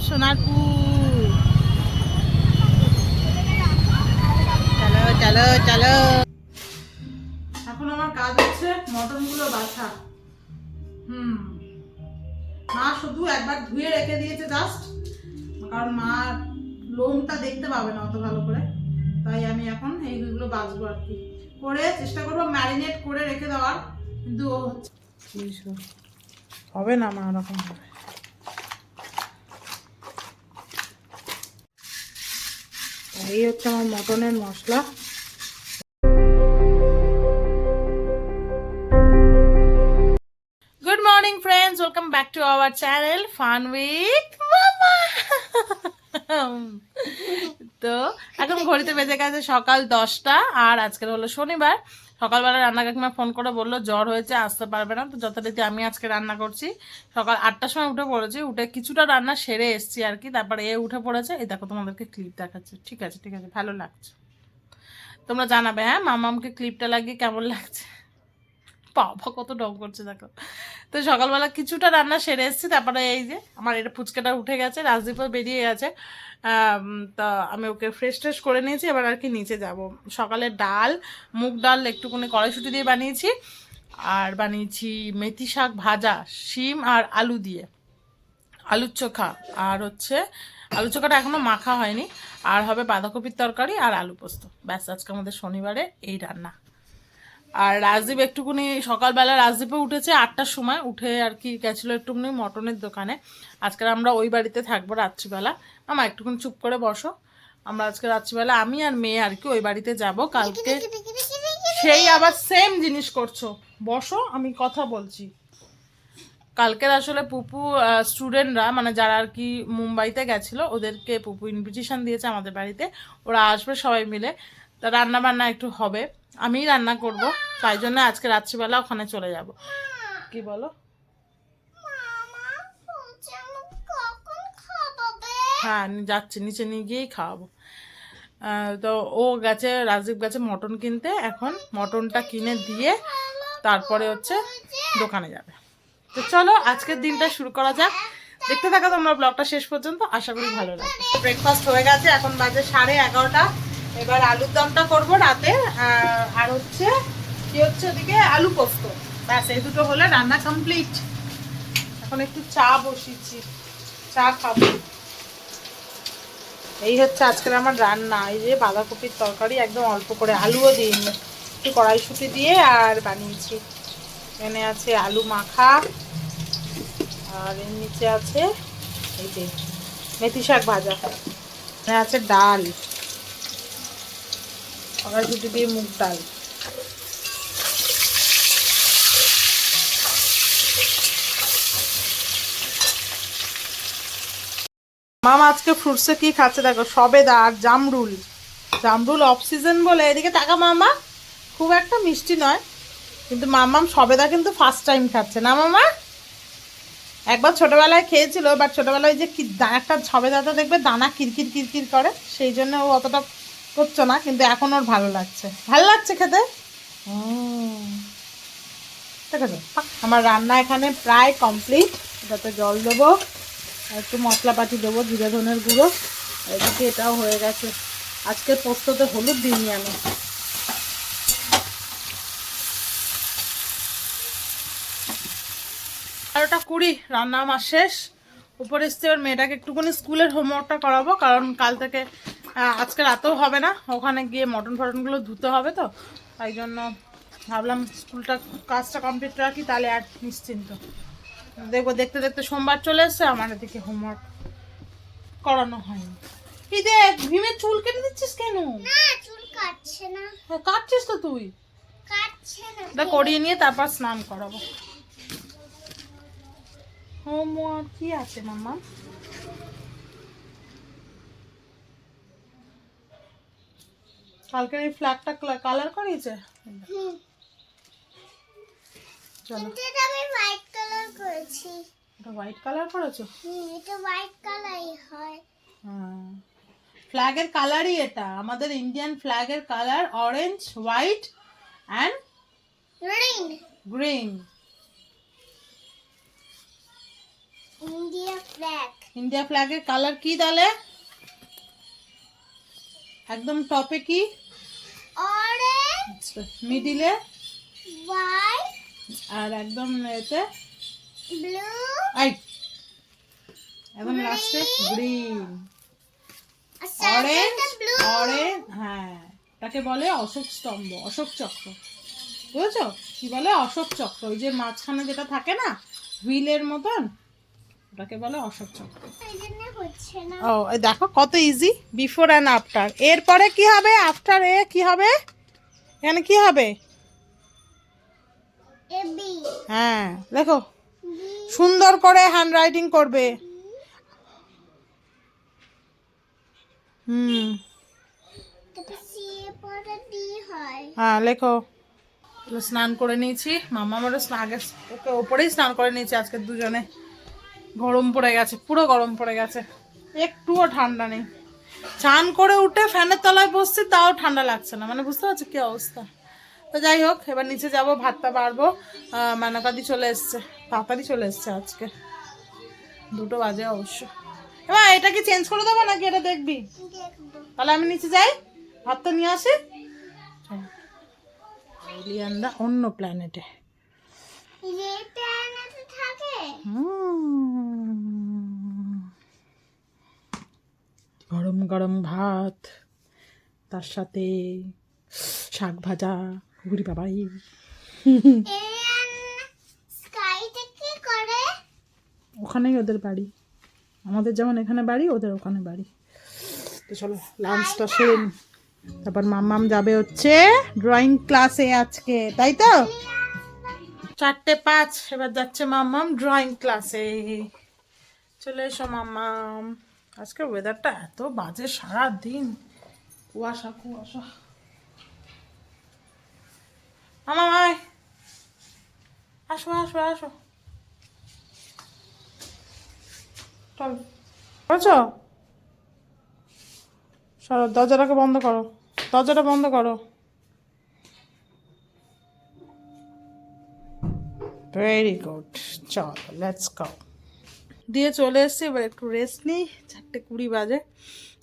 সোনারপুর। চলো চলো চলো। এখন আমার কাজ হচ্ছে মটনগুলো বাছা। মা শুধু একবার ধুয়ে রেখে দিয়েছে জাস্ট, কারণ মা লোমটা দেখতে পাবে না অত ভালো করে, তাই আমি এখন এইগুলো বাছবো আর কি, করে চেষ্টা করবো ম্যারিনেট করে রেখে দেওয়ার, কিন্তু ও হচ্ছে হবে না মা ওরকম হবে। এই হচ্ছে আমার মটনের মশলা। Good morning friends, welcome back to our channel fun with মামা। তো এখন ঘড়িতে বেজে গেছে সকাল 10টা, আর আজকের হলো শনিবার। সকালবেলা রান্না কাকিমা ফোন করে বললো জ্বর হয়েছে, আসতে পারবে না, তো যথারীতি আমি আজকে রান্না করছি। সকাল 8টার সময় উঠে পড়েছি, উঠে কিছুটা রান্না সেরে এসছি আর কি, তারপরে এ উঠে পড়েছে। এই দেখো তোমাদেরকে ক্লিপ দেখাচ্ছে, ঠিক আছে ঠিক আছে, ভালো লাগছে, তোমরা জানাবে হ্যাঁ মামামকে ক্লিপটা লাগিয়ে কেমন লাগছে। বাবা কত ডং করছে দেখো। তো সকালবেলা কিছুটা রান্না সেরে এসেছি, তারপরে এই যে আমার এটা ফুচকাটা উঠে গেছে, রাজদীপও বেরিয়ে গেছে। তা আমি ওকে ফ্রেশ ট্রেশ করে নিয়েছি, এবার আর কি নিচে যাব। সকালে ডাল, মুগ ডাল একটুখানি কড়াইশুঁটি দিয়ে বানিয়েছি, আর বানিয়েছি মেথি শাক ভাজা, শিম আর আলু দিয়ে, আলুর চোখা, আর হচ্ছে আলু চোখাটা এখনো মাখা হয়নি, আর হবে বাঁধাকপির তরকারি আর আলু পোস্ত। ব্যাস, আজকে আমাদের শনিবারে এই রান্না। আর রাজদীপ একটুকুনি সকালবেলা রাজদীপে উঠেছে 8টার সময়, উঠে আর কি গেছিলো একটুকুনি মটনের দোকানে। আজকে আমরা ওই বাড়িতে থাকবো রাত্রিবেলা। মামা একটুকুনি চুপ করে বসো। আমরা আজকে রাত্রিবেলা আমি আর মেয়ে আর কি ওই বাড়িতে যাব। কালকে সেই আবার সেম জিনিস করছো, বসো আমি কথা বলছি। কালকের আসলে পুপু স্টুডেন্টরা মানে যারা আর কি মুম্বাইতে গেছিলো, ওদেরকে পুপু ইনভিটেশন দিয়েছে আমাদের বাড়িতে, ওরা আসবে সবাই মিলে। তা রান্না বান্না একটু হবে, আমিই রান্না করব, তাই জন্য আজকে রাত্রিবেলা ওখানে চলে যাব। কি বলো? হ্যাঁ যাচ্ছি, নিচে নিয়ে গিয়েই খাওয়াবো। তো ও গেছে, রাজদীপ গেছে মটন কিনতে, এখন মটনটা কিনে দিয়ে তারপরে হচ্ছে দোকানে যাবে। তো চলো আজকের দিনটা শুরু করা যাক, দেখতে থাকো তোমরা ব্লগটা শেষ পর্যন্ত, আশা করি ভালো লাগবে। ব্রেকফাস্ট হয়ে গেছে, এখন বাজে 11:30। এবার আলুর দমটা করবো রাতে, আর হচ্ছে কি হচ্ছে ওদিকে আলু পোস্ত, ব্যাস এই দুটো হলে রান্না কমপ্লিট। এখন একটু চা বসিয়েছি, চা খাবো। এই হচ্ছে আজকের আমার রান্না, এই যে বাঁধাকপির তরকারি, একদম অল্প করে, আলুও দিইনি, একটু কড়াইশুঁটি দিয়ে আর বানিয়েছি। এখানে আছে আলু মাখা, আর এর নিচে আছে এই যে মেথি শাক ভাজা, এখানে আছে ডাল, কড়াইশুঁটি দিয়ে মুগ ডাল। মামা আজকে ফ্রুটসে কি খাচ্ছে দেখো, সবেদা আর জামরুল। জামরুল অফ সিজন বলে, এদিকে টাকা মামা, খুব একটা মিষ্টি নয়, কিন্তু মামাম সবেদা কিন্তু ফার্স্ট টাইম খাচ্ছে না মামা। একবার ছোটবেলায় খেয়েছিল, বাট ছোটবেলায় যে কি একটা সবেদাটা দেখবে দানা কিরকির কিরকির করে, সেই জন্য ও অতটা করছো না, কিন্তু এখন ওর ভালো লাগছে, ভালো লাগছে খেতে। ঠিক আছে, আমার রান্না এখানে প্রায় কমপ্লিট। এটাতে জল দেবো, একটু মশলাপাতি দেবো, জিরে ধনের গুঁড়ো, এদিকে এটাও হয়ে গেছে। আজকে পোস্ততে হলুদ দিইনি আমি। আর 11:20 রান্না আমার শেষ। উপরে এসছে, এবার মেয়েটাকে একটুখানি স্কুলের হোমওয়ার্কটা করাবো, কারণ কাল থেকে আজকে রাতেও হবে না, ওখানে গিয়ে মটন ফটনগুলো ধুতে হবে, তো তাই জন্য ভাবলাম স্কুলটা কাজটা কমপ্লিট রাখি, তাহলে আর নিশ্চিন্ত। দেখবো দেখতে দেখতে সোমবার চলে এসছে, আমার এদিকে হোমওয়ার্ক করানো হয়নি। এই দেখ ভীমের চুল কেটে দিচ্ছিস কেন? চুল কাটছে না। কাটছিস তো তুই, করিয়ে নিয়ে তারপর স্নান করাবো। হোমওয়ার্ক কি আছে মাম্মা? কালকের এই ফ্ল্যাগটা কালার করিয়েছে। চলো, এটা আমি হোয়াইট কালার করেছি। এটা হোয়াইট কালার করেছো? এটা হোয়াইট কালারই হয়। হ্যাঁ, ফ্ল্যাগের কালারই এটা, আমাদের ইন্ডিয়ান ফ্ল্যাগের colour orange, white and green. Green. India flag India ফ্ল্যাগের কালার কি তাহলে? একদম টপে কি? অরেঞ্জ মিডিলে? হোয়াইট আর একদম এতে? ব্লু আই একদম লাস্টে গ্রিন। আর অরেঞ্জ সাইডে ব্লু অরেঞ্জ, হ্যাঁ তাকে বলে অশোক স্তম্ভ, অশোক চক্র। বুঝেছো কি বলে? অশোক চক্র। ওই যে মাঝখানে যেটা থাকে না হুইলের মতন, ওটাকে বলে অশোক চক্র। এই জন্য হচ্ছে না ও এই দেখো কত ইজি, বিফোর অ্যান্ড আফটার। এরপরে কি হবে? আফটার এ কি হবে? এখানে কি হবে? এ বি হ্যাঁ দেখো, সুন্দর করে হ্যান্ড রাইটিং করবে। হুম, তারপর সি এর পরে ডি হয় হ্যাঁ লেখো। স্নান করে নিয়েছি, মামা আমারও আগে ওকে ওপরেই স্নান করে নিয়েছি আজকে দুজনে। গরম পড়ে গেছে, পুরো গরম পড়ে গেছে, একটুও ঠান্ডা নেই। চান করে উঠে ফ্যানের তলায় বসছি তাও ঠান্ডা লাগছে না, মানে বুঝতে পারছো কি অবস্থা। তো যাই হোক, এবার নিচে যাব, ভাতটা বাড়বো। মেনকাদি চলে এসছে, তাড়াতাড়ি চলে এসছে আজকে, 2টো বাজে অবশ্য। এবার এটা কি চেঞ্জ করে দেবো নাকি এটা দেখবি? দেখবো তাহলে আমি নিচে যাই, ভাতটা নিয়ে আসি। এলিয়ানরা অন্য প্ল্যানেটে। যে প্ল্যানেটে থাকে গরম গরম ভাত, তার সাথে শাক ভাজা, ঘুরি বাবাই। এলিয়ান স্কাইতে কি করে ওখানেই ওদের বাড়ি, আমাদের যেমন এখানে বাড়ি, ওদের ওখানে বাড়ি। তো চলো লাঞ্চটা সেরে নিই। তারপর মাম্মাম যাবে হচ্ছে ড্রয়িং ক্লাসে আজকে, তাই তো? 4:05 এবার যাচ্ছে মাম্মাম ড্রয়িং ক্লাসে। চলে এসো মাম্মাম। আজকে ওয়েদারটা এত বাজে, সারা দিন কুয়াশা কুয়াশা। মামা ভাই আসো আসো আসো, চল। করেছো? সরো, দরজাটাকে বন্ধ করো, দরজাটা বন্ধ করো। ভেরি গুড, চল লেটস গো। দিয়ে চলে এসছি, এবার একটু রেস্ট নিই। 4:20 বাজে,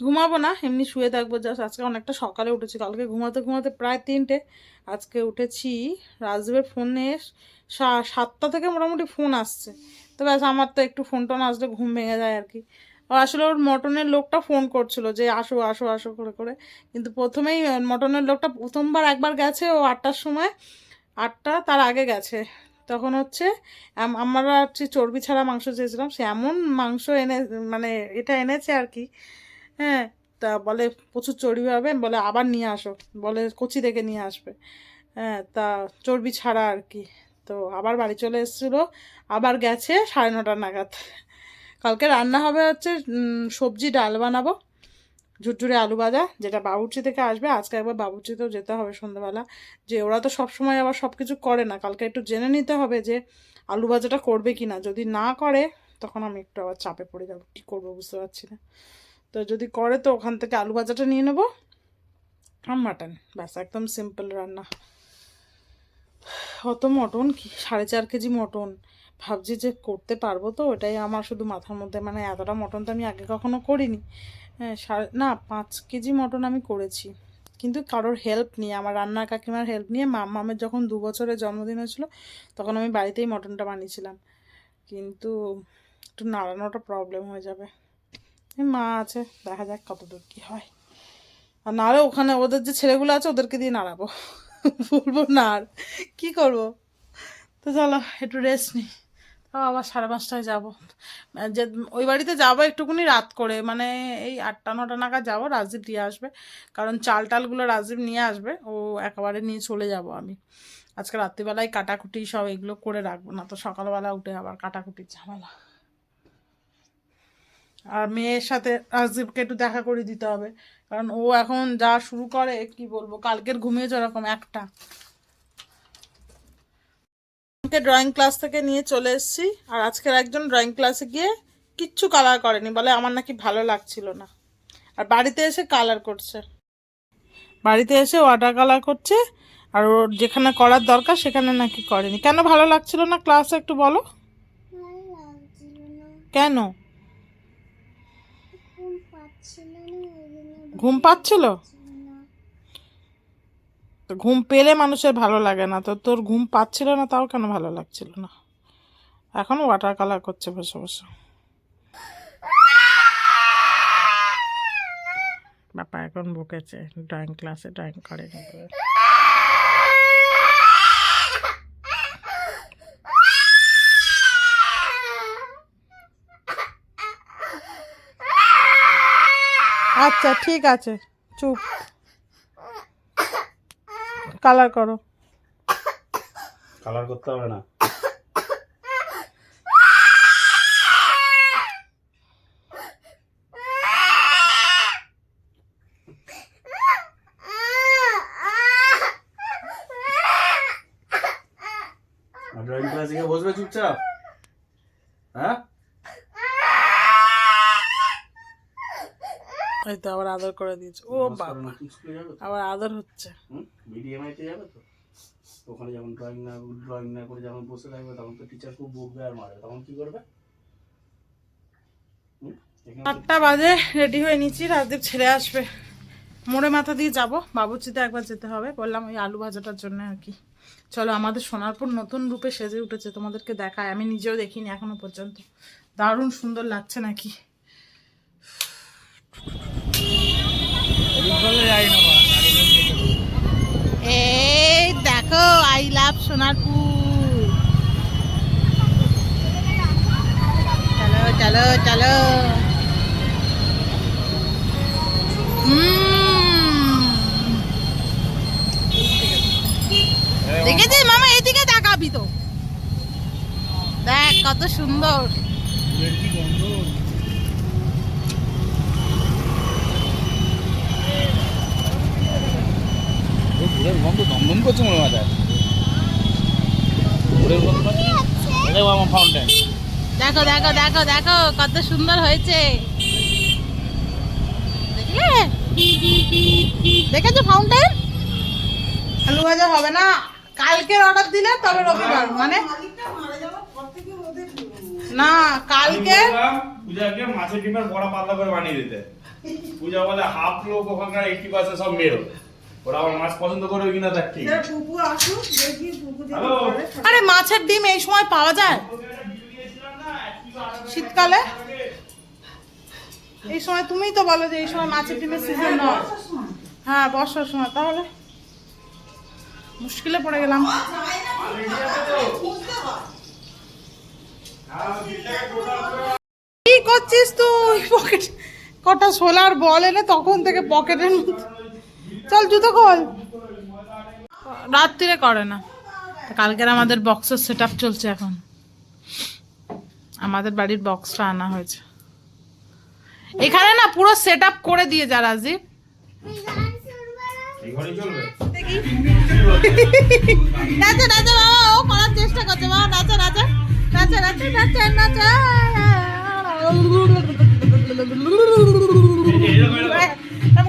ঘুমাবো না, এমনি শুয়ে থাকবো। জাস্ট আজকে অনেকটা সকালে উঠেছি, কালকে ঘুমাতে ঘুমাতে প্রায় 3টে, আজকে উঠেছি। রাজদেবের ফোনে 7টা থেকে মোটামুটি ফোন আসছে, তো ব্যাস আমার তো একটু ফোন টোন আসলে ঘুম ভেঙে যায় আর কি। ও আসলে ওর মটনের লোকটা ফোন করছিল যে আসো আসো আসো করে করে, কিন্তু প্রথমেই মটনের লোকটা প্রথমবার একবার গেছে ও 8টার সময়, 8টা তার আগে গেছে। তখন হচ্ছে আমরা হচ্ছে চর্বি ছাড়া মাংস চেয়েছিলাম, সে এমন মাংস এনে মানে এটা এনেছে আর কি। হ্যাঁ, তা বলে প্রচুর চর্বি হবে, বলে আবার নিয়ে আসো, বলে কচি দেখে নিয়ে আসবে। হ্যাঁ, তা চর্বি ছাড়া আর কি। তো আবার বাড়ি চলে এসেছিলো, আবার গেছে 9:30 নাগাদ। কালকে রান্না হবে হচ্ছে সবজি ডাল বানাবো, ঝুরঝুরে আলু ভাজা, যেটা বাবুর্চি থেকে আসবে। আজকে একবার বাবুর্চিতেও যেতে হবে সন্ধ্যাবেলা, যে ওরা তো সবসময় আবার সব কিছু করে না, কালকে একটু জেনে নিতে হবে যে আলু ভাজাটা করবে কি না। যদি না করে তখন আমি একটু আবার চাপে পড়ে যাবো, কী করবো বুঝতে পারছি না। তো যদি করে তো ওখান থেকে আলু ভাজাটা নিয়ে নেবো আর মাটন, ব্যাস একদম সিম্পল রান্না। অত মটন কি, 4.5 কেজি মটন, ভাবছি যে করতে পারবো তো, এটাই আমার শুধু মাথার মধ্যে, মানে এতটা মটন তো আমি আগে কখনো করিনি। হ্যাঁ, না 5 কেজি মটন আমি করেছি, কিন্তু কারোর হেল্প নিয়ে, আমার রান্নার কাকিমার হেল্প নিয়ে। মামের যখন 2 বছরের জন্মদিন হয়েছিল তখন আমি বাড়িতেই মটনটা বানিয়েছিলাম, কিন্তু একটু নাড়ানোটা প্রবলেম হয়ে যাবে। এই মা আছে, দেখা যাক কতদূর কী হয়। আর নাহলে ওখানে ওদের যে ছেলেগুলো আছে ওদেরকে দিয়ে নাড়াবো, বলবো না আর কী করবো। তো চলো একটু রেস্ট নিই, তাও আবার 5:30টায় যাবো। যে ওই বাড়িতে যাবো একটুকুনি রাত করে, মানে এই 8টা-9টা নাগাদ যাবো, রাজদীপ দিয়ে আসবে। কারণ চাল টালগুলো রাজদীপ নিয়ে আসবে, ও একেবারে নিয়ে চলে যাব আমি। আজকে রাত্রিবেলায় কাটাকুটি সব এগুলো করে রাখবো, না তো সকালবেলা উঠে আবার কাটাকুটির ঝামেলা। আর মেয়ের সাথে রাজদীপকে একটু দেখা করে দিতে হবে, কারণ ও এখন যা শুরু করে কি বলবো, কালকের ঘুমিয়েছে ওরকম একটা। ড্রয়িং ক্লাস থেকে নিয়ে চলে এসেছি, আর আজকের একজন ড্রয়িং ক্লাসে গিয়ে কিচ্ছু কালার করেনি, বলে আমার নাকি ভালো লাগছিল না। আর বাড়িতে এসে কালার করছে, বাড়িতে এসে ওয়াটার কালার করছে, আর ওর যেখানে করার দরকার সেখানে নাকি করেনি। কেন ভালো লাগছিল না ক্লাসে একটু বলো? ভালো লাগছিল না কেন? পাচ্ছিল না, ওই জন্য ঘুম পাচ্ছিল? না। তো ঘুম পেলে মানুষের ভালো লাগে না, তো তোর ঘুম পাচ্ছিল না, তাও কেন ভালো লাগছিল না? এখন ওয়াটার কালার করছে বসে বসে। বাবা এখন বকেছে, ড্রয়িং ক্লাসে ড্রয়িং করেনি বলে। আচ্ছা ঠিক আছে, চুপ, কালার করো। কালার করতে হবে না। ড্রয়িং ক্লাসে গিয়ে বসবে চুপচাপ। হ্যাঁ, এই তো আবার আদর করে দিয়েছে। ও বাবা, স্কুলে যাবে তো? আবার আদর হচ্ছে। বিডিএমআইতে যাবে তো? ওখানে যখন ড্রয়িং না করে যখন বসে থাকবে, তখন তো টিচার খুব বকবে আর মারবে, তখন কি করবে? এখানে 8টা বাজে, রেডি হয়ে নিচ্ছি, রাজদীপ ছেড়ে আসবে। মোড়ে মাথা দিয়ে যাব, বাবুর্চিতে একবার যেতে হবে, বললাম ওই আলু ভাজাটার জন্য আর কি। চলো, আমাদের সোনারপুর নতুন রূপে সেজে উঠেছে, তোমাদেরকে দেখায়, আমি নিজেও দেখিনি এখনো পর্যন্ত। দারুণ সুন্দর লাগছে নাকি? এই দেখো, আই লাভ সোনারপুর। চলো চলো চলো। দেখেছিস মামা, এদিকে তাকাবি তো, দেখ কত সুন্দর। ঘুরের গন্ধ দমদম করছে মনে মাথায়। ঘুরের গন্ধ দেখো আমার ফাউন্টেন। দেখো দেখো দেখো দেখো কত সুন্দর হয়েছে, দেখলে? দেখেছো ফাউন্টেন? আলু ভাজা হবে না, কালকের অর্ডার দিলে তবে রবিবার, মানে না কালকে। পূজাকে মাছের ডিমের বড়া পাতলা করে বানিয়ে দিতে। পূজা বলে হাফ লোক ওখানকার 80% সব মেল। ওরা আমার মাছ পছন্দ করবে কিনা দেখ ঠিক। হ্যালো, আরে মাছের ডিম এই সময় পাওয়া যায় শীতকালে? এই সময় তুমিই তো বলো যে এই সময় মাছের ডিমের সিজন নয়। হ্যাঁ, বর্ষার সময়, তাহলে মুশকিলে পড়ে গেলাম। কি করছিস তুই? পকেট কটা সোলার বল এনে তখন থেকে পকেটের মধ্যে। চল জুতো খোল। রাত্রিরে করে না। কালকের আমাদের বক্সের সেট আপ চলছে এখন, আমাদের বাড়ির বক্সটা আনা হয়েছে। এখানে না পুরো সেট আপ করে দিয়ে যা রাজীব। এই ঘরেই চলবে। নাচো নাচো বাবা, ও করার চেষ্টা করছে বাবা, নাচো নাচো নাচো নাচো নাচো নাচো।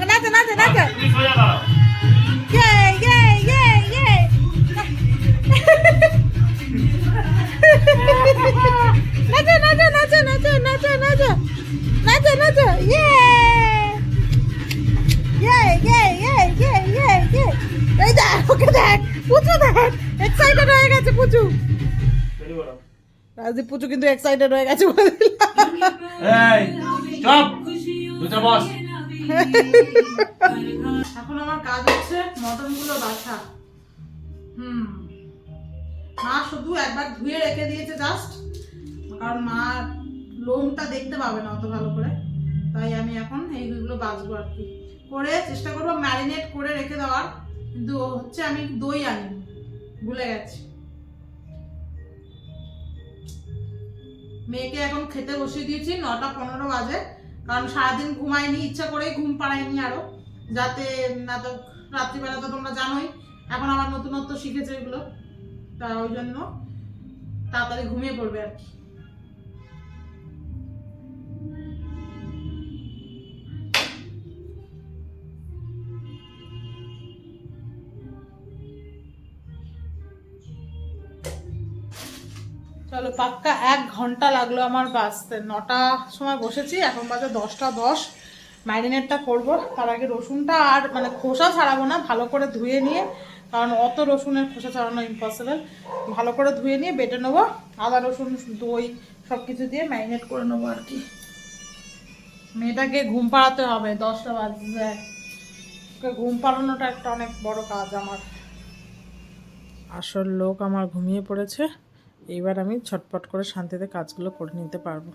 নাচো নাচো নাচো। তুমি সোজা দাঁড়াও। Yay, yay, yay, yay. নাচো নাচো নাচো নাচো নাচো নাচো নাচো নাচো। Yay! Yay, yay, yay, yay, yay, yay. এই দেখ, ওকে দেখ, পুচু দেখ, এক্সাইটেড হয়ে গেছে পুচু। তৈরি করো। রাজদীপ পুচু কিন্তু এক্সাইটেড হয়ে গেছে বলে দিলাম। এই চুপ, দুটো বস। এখন আমার কাজ হচ্ছে মটনগুলো বাছা। মা শুধু একবার ধুয়ে রেখে দিয়েছে জাস্ট, কারণ মা লোমটা দেখতে পাবে না অত ভালো করে, তাই আমি এখন এইগুলো বাছবো আর কি, করে চেষ্টা করবো ম্যারিনেট করে রেখে দেওয়ার। কিন্তু হচ্ছে আমি দই আনিনি, ভুলে গেছি। মেয়েকে এখন খেতে বসিয়ে দিয়েছি, 9:15 বাজে, কারণ সারাদিন ঘুমাইনি, ইচ্ছা করেই ঘুম পাড়াইনি আরো, যাতে না তো রাত্রিবেলা তো তোমরা জানোই এখন আমার নতুনত্ব শিখেছে এগুলো, তা ওই জন্য তাড়াতাড়ি ঘুমিয়ে পড়বে আর কি। চলো, পাক্কা 1 ঘন্টা লাগলো আমার বাঁচতে। 9টার সময় বসেছি, এখন বাজে 10টা 10। ম্যারিনেটটা করব। তার আগে রসুনটা আর মানে খোসা ছাড়াবো না, ভালো করে ধুয়ে নিয়ে, কারণ অত রসুনের খোসা ছাড়ানো ইম্পসিবল। ভালো করে ধুয়ে নিয়ে বেটে নেবো, আদা রসুন দই সব কিছু দিয়ে ম্যারিনেট করে নেবো আর কি। মেয়েটাকে ঘুম পাড়াতে হবে, 10টা বাজে। ওকে ঘুম পাড়ানোটা একটা অনেক বড় কাজ আমার। আসল লোক আমার ঘুমিয়ে পড়েছে, এইবার আমি ছটপট করে শান্তিতে কাজগুলো করে নিতে পারবো।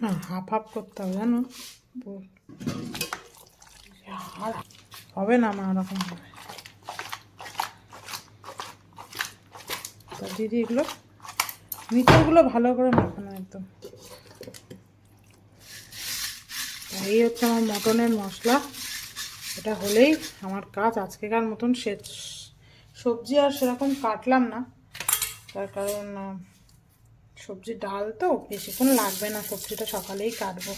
না, হাফ হাফ করতে হবে জানো, আর হবে না মা, ওরকম হবে। দিদি এগুলো নিচেরগুলো ভালো করে মাখানো একদম। এই হচ্ছে আমার মটনের মশলা, এটা হলেই আমার কাজ আজকেকার মতন শেষ। সবজি আর সেরকম কাটলাম না, তার কারণ সবজি ডাল তো বেশিক্ষণ লাগবে না, সবজিটা সকালেই কাটবো।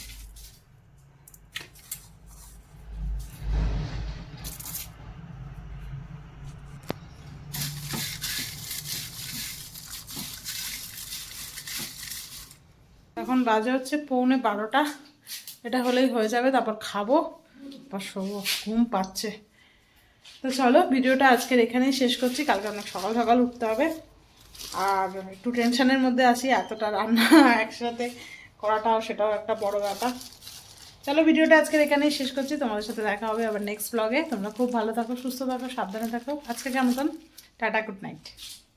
এখন বাজে হচ্ছে 11:45, এটা হলেই হয়ে যাবে, তারপর খাবো, তারপর শোবো, ঘুম পাচ্ছে। তো চলো ভিডিওটা আজকের এখানেই শেষ করছি, কালকে অনেক সকাল সকাল উঠতে হবে। আর একটু টেনশনের মধ্যে আছি, এতটা রান্না একসাথে করাটাও সেটাও একটা বড় ব্যাপার। চলো ভিডিওটা আজকের এখানেই শেষ করছি, তোমাদের সাথে দেখা হবে আবার নেক্সট ব্লগে। তোমরা খুব ভালো থাকো, সুস্থ থাকো, সাবধানে থাকো। আজকে কেমন, টাটা, গুড নাইট।